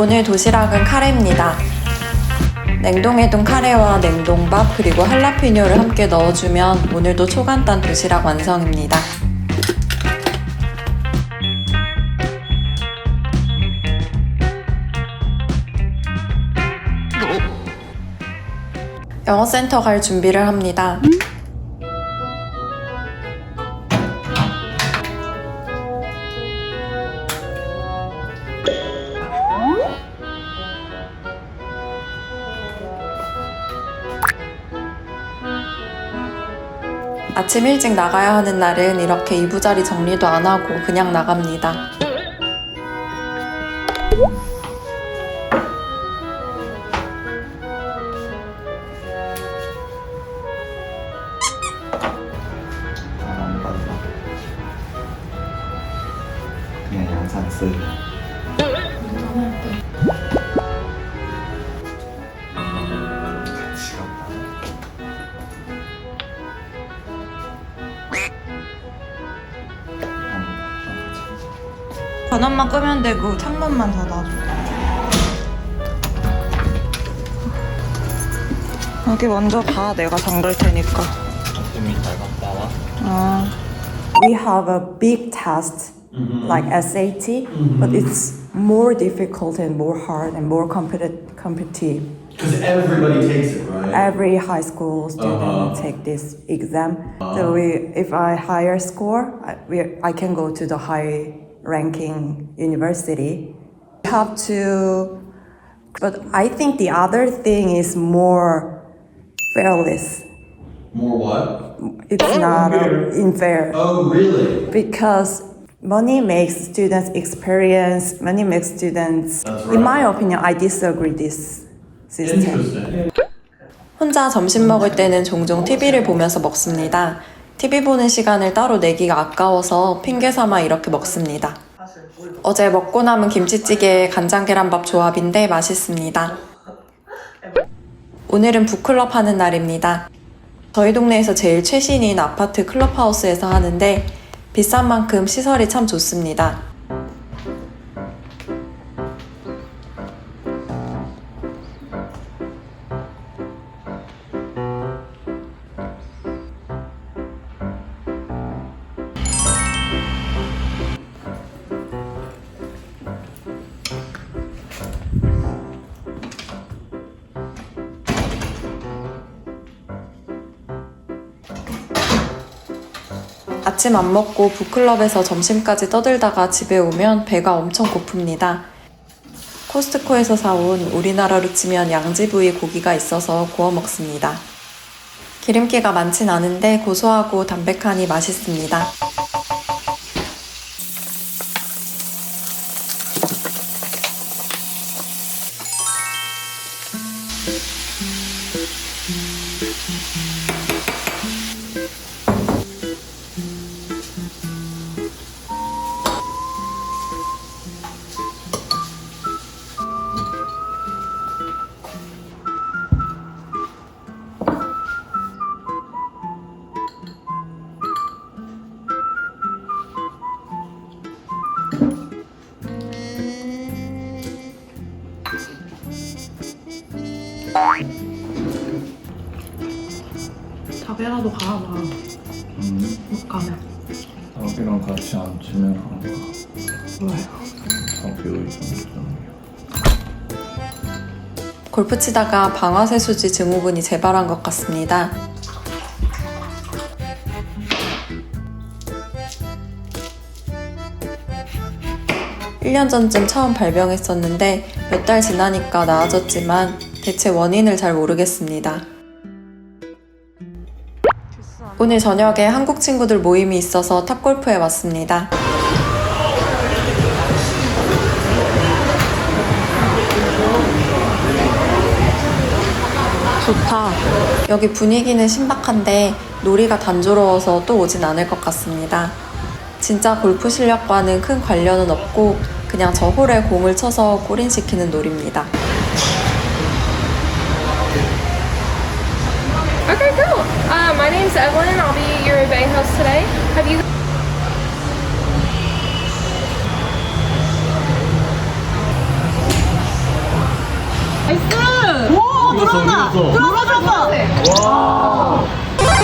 오늘 도시락은 카레입니다. 냉동해둔 카레와 냉동밥 그리고 할라피뇨를 함께 넣어주면 오늘도 초간단 도시락 완성입니다. 영어센터 갈 준비를 합니다. 아침 일찍 나가야 하는 날은 이렇게 이부자리 정리도 안 하고 그냥 나갑니다. 그냥 양산 쓰. 전원만 끄면 되고 창문만 닫아줘. 여기 먼저 가. 내가 잠글 테니까. We have a big test like SAT, but it's more difficult and more hard and more competitive. Because everybody takes it, right? Every high school student take this exam. So if I higher score, I can go to the high ranking university. You have to, but I think the other thing is more fairless. More what? It's not unfair Oh, really? because money makes students experience, money makes students, That's in my right. opinion, I disagree this system. Interesting. 혼자 점심 먹을 때는 종종 TV를 보면서 먹습니다. TV 보는 시간을 따로 내기가 아까워서 핑계 삼아 이렇게 먹습니다. 어제 먹고 남은 김치찌개에 간장 계란밥 조합인데 맛있습니다. 오늘은 북클럽 하는 날입니다. 저희 동네에서 제일 최신인 아파트 클럽하우스에서 하는데 비싼 만큼 시설이 참 좋습니다. 아침 안 먹고 북클럽에서 점심까지 떠들다가 집에 오면 배가 엄청 고픕니다. 코스트코에서 사온 우리나라로 치면 양지부위 고기가 있어서 구워 먹습니다. 기름기가 많진 않은데 고소하고 담백하니 맛있습니다. 답이라도 가봐. 못 가면. 답이랑 같이 앉으면 안 가. 뭐예요? 답이 의존. 골프 치다가 방아쇠수지 증후군이 재발한 것 같습니다. (1년) 전쯤 처음 발병했었는데 몇 달 지나니까 나아졌지만 대체 원인을 잘 모르겠습니다. 오늘 저녁에 한국 친구들 모임이 있어서 탑골프에 왔습니다. 좋다. 여기 분위기는 신박한데 놀이가 단조로워서 또 오진 않을 것 같습니다. 진짜 골프 실력과는 큰 관련은 없고 그냥 저 홀에 공을 쳐서 골인시키는 놀이입니다. Okay, cool. My name's Evelyn. I'll be your bay host today. Have you?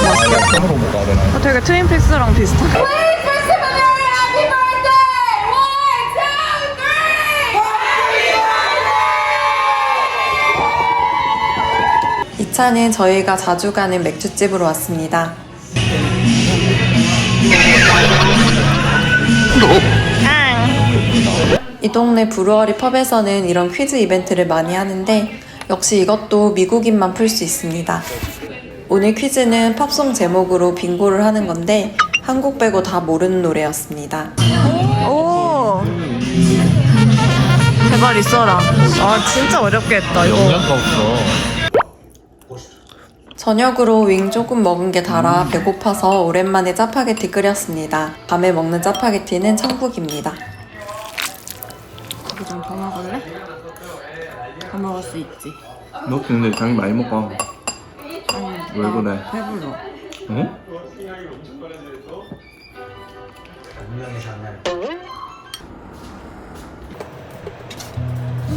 맛있겠다. 먹어야 되나? 되게 트윈픽스랑 비슷한. 이 차는 저희가 자주 가는 맥주집으로 왔습니다. 이 동네 브루어리 펍에서는 이런 퀴즈 이벤트를 많이 하는데 역시 이것도 미국인만 풀 수 있습니다. 오늘 퀴즈는 팝송 제목으로 빙고를 하는 건데 한국 빼고 다 모르는 노래였습니다. 오! 제발 있어라. 아 진짜 어렵게 했다 이거. 영양가 없어. 저녁으로 윙 조금 먹은 게 달아 배고파서 오랜만에 짜파게티 끓였습니다. 밤에 먹는 짜파게티는 천국입니다. 저기 좀 더 먹을래? 더 먹을 수 있지. 너 근데 장이 많이 먹어. 왜 그래? 배불러. 응?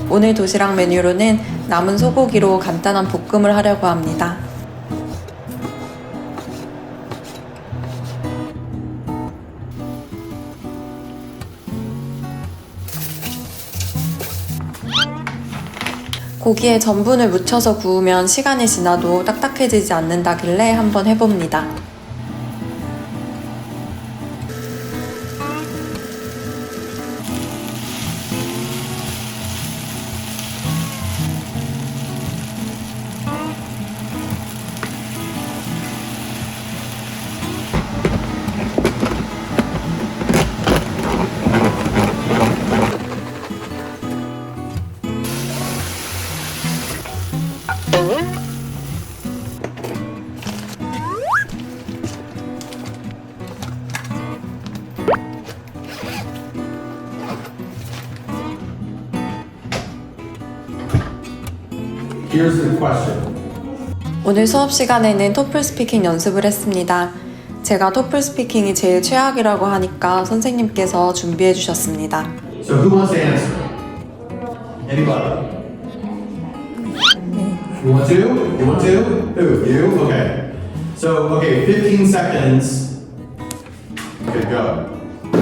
오늘 도시락 메뉴로는 남은 소고기로 간단한 볶음을 하려고 합니다. 고기에 전분을 묻혀서 구우면 시간이 지나도 딱딱해지지 않는다길래 한번 해봅니다. Here's the question. 오늘 수업 시간에는 토플 스피킹 연습을 했습니다. 제가 토플 스피킹이 제일 최악이라고 하니까 선생님께서 준비해 주셨습니다. So who wants to answer? Anybody? You want to? You want to? Who? You? Okay. So, okay, 15 seconds. Okay, go.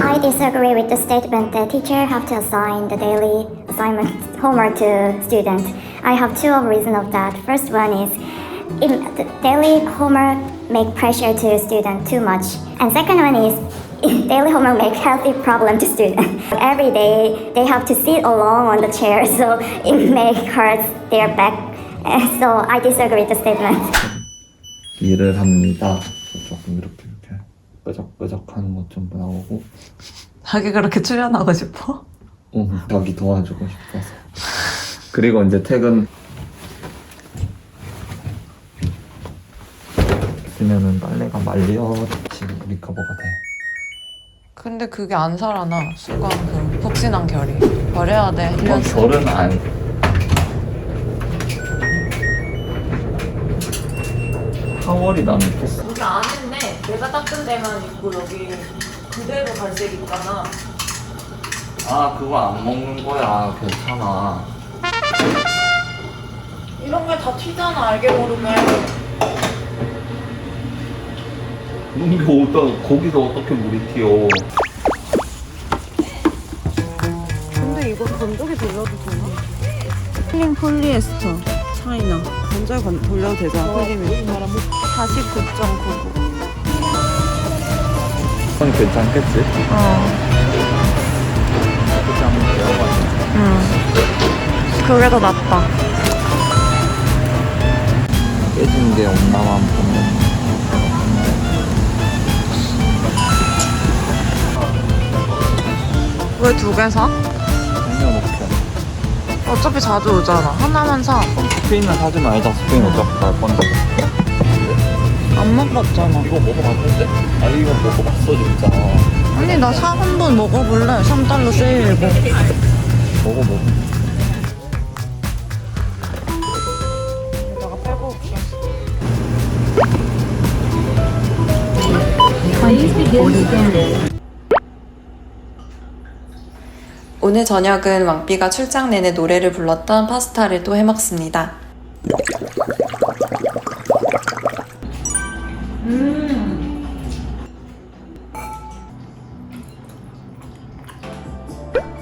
I disagree with the statement that teacher have to assign the daily assignment homework to students. I have two reasons of that. First one is the daily homework make pressure to student too much. And second one is daily homework make healthy problem to student. Every day they have to sit alone on the chair, so it may hurt their back. So I disagree with the statement. 일을 합니다. 조금 이렇게 끄적끄적하는 것 좀 나오고. 자기 그렇게 출연하고 싶어? 자기 도와주고 싶어서. 그리고 이제 퇴근 쓰면은 빨래가 말려지 리커버가 돼. 근데 그게 안 살아나. 순간 그 폭신한 결이. 버려야 돼. 1년 결은 안. 타월이 나는 됐어. 여기 안인데 내가 닦은 데만 있고 여기 그대로 갈색 있잖아. 아 그거 안 먹는 거야. 괜찮아. 이런 게 다 튀잖아 알게 모르게. 이게 거기서 어떻게 물이 튀어? 근데 이거 건조기 돌려도 되나? 클린 폴리에스터 차이나 건조기 돌려도 되잖아. 클린이 49.99. 그건 괜찮겠지? 그렇게 한번 배워가지고. 그게 더 낫다. 깨진 게 없나만 보면. 왜 두 개 사? 생겨놓게. 어차피 자주 오잖아. 하나만 사. 스페인은 사지 말자. 스페인 어차피 갈 건데. 안 먹었잖아. 이거 먹어봤는데? 아니 이거 먹어봤어 진짜. 아니 나 사 한 번 먹어볼래. 3달러 세일이고. 먹어. 내가 빼고 올게. 오늘 저녁은 왕비가 출장 내내 노래를 불렀던 파스타를 또 해먹습니다.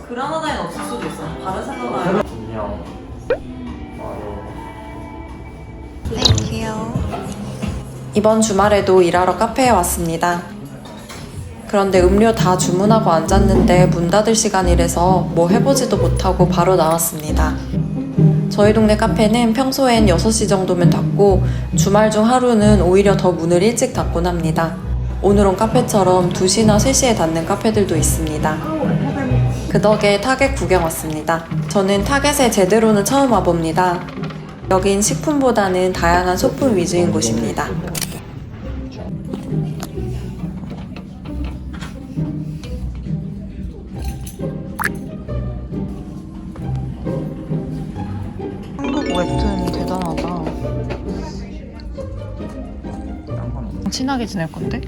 그라나다엔 없을 수도 있어. 바르셀로나에. 안녕. 이번 주말에도 일하러 카페에 왔습니다. 그런데 음료 다 주문하고 앉았는데 문 닫을 시간이라서 뭐 해보지도 못하고 바로 나왔습니다. 저희 동네 카페는 평소엔 6시 정도면 닫고 주말 중 하루는 오히려 더 문을 일찍 닫곤 합니다. 오늘 온 카페처럼 2시나 3시에 닫는 카페들도 있습니다. 그 덕에 타겟 구경 왔습니다. 저는 타겟에 제대로는 처음 와봅니다. 여긴 식품보다는 다양한 소품 위주인 곳입니다. 한국 웹툰 대단하다. 친하게 지낼 건데?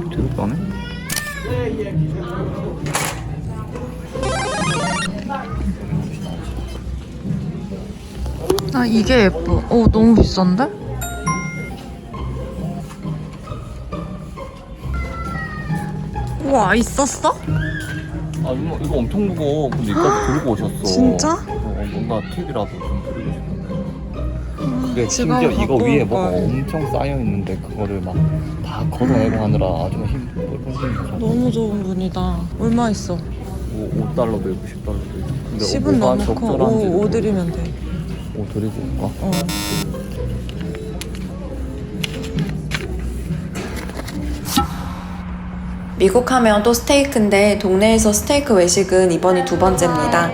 되게 빠네? 아 이게 예뻐. 너무 비싼데? 우와 있었어? 아 이거 엄청 무거워. 근데 이까지 들고 오셨어. 진짜? 뭔가 팁이라도 좀 드리고 싶은데. 이게 지갑 심지어 이거 갖고 위에 올 뭐가 걸. 엄청 쌓여 있는데 그거를 막 다 걷어내고 하느라 아주 힘들어. 너무 좋은 분이다. 얼마 있어? 5달러도 있고 10달러도 있고. 근데 10은 뭐가 너무 커. 적절한지 5 드리면 돼. 5 드리고 올까? 미국 하면 또 스테이크인데 동네에서 스테이크 외식은 이번이 2번째입니다.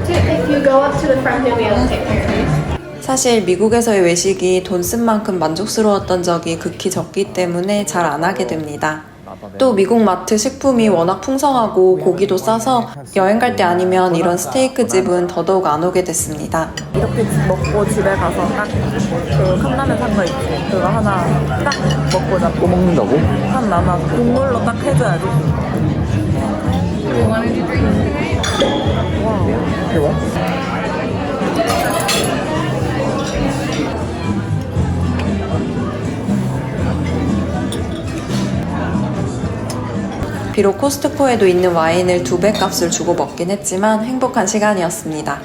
If you go up to the front, they'll be able to take pictures. 사실 미국에서의 외식이 돈 쓴 만큼 만족스러웠던 적이 극히 적기 때문에 잘 안 하게 됩니다. 또 미국 마트 식품이 워낙 풍성하고 고기도 싸서 여행 갈 때 아니면 이런 스테이크 집은 더더욱 안 오게 됐습니다. 이렇게 먹고 집에 가서 딱 그 컵라면 산 거 있지? 그거 하나 딱 먹고 또 먹는다고? 한 남아서 국물로 딱 해줘야지. 비록 코스트코에도 있는 와인을 2배 값을 주고 먹긴 했지만 행복한 시간이었습니다.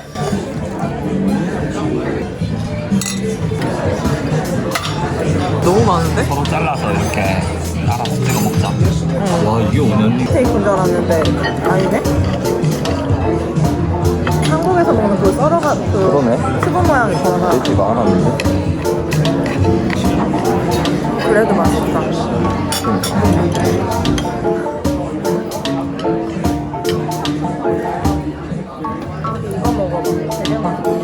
너무 많은데? 서로 잘라서 이렇게 알아서 찍어 먹자. 와 이게 5년이 스테이크인 줄 알았는데 아니네? 한국에서 먹는 그 썰어가 그 그러네. 수분 모양 있잖아. 돼지가 않았는데. 그래도 맛있다. 이거 먹어봐. 되게 맛있어.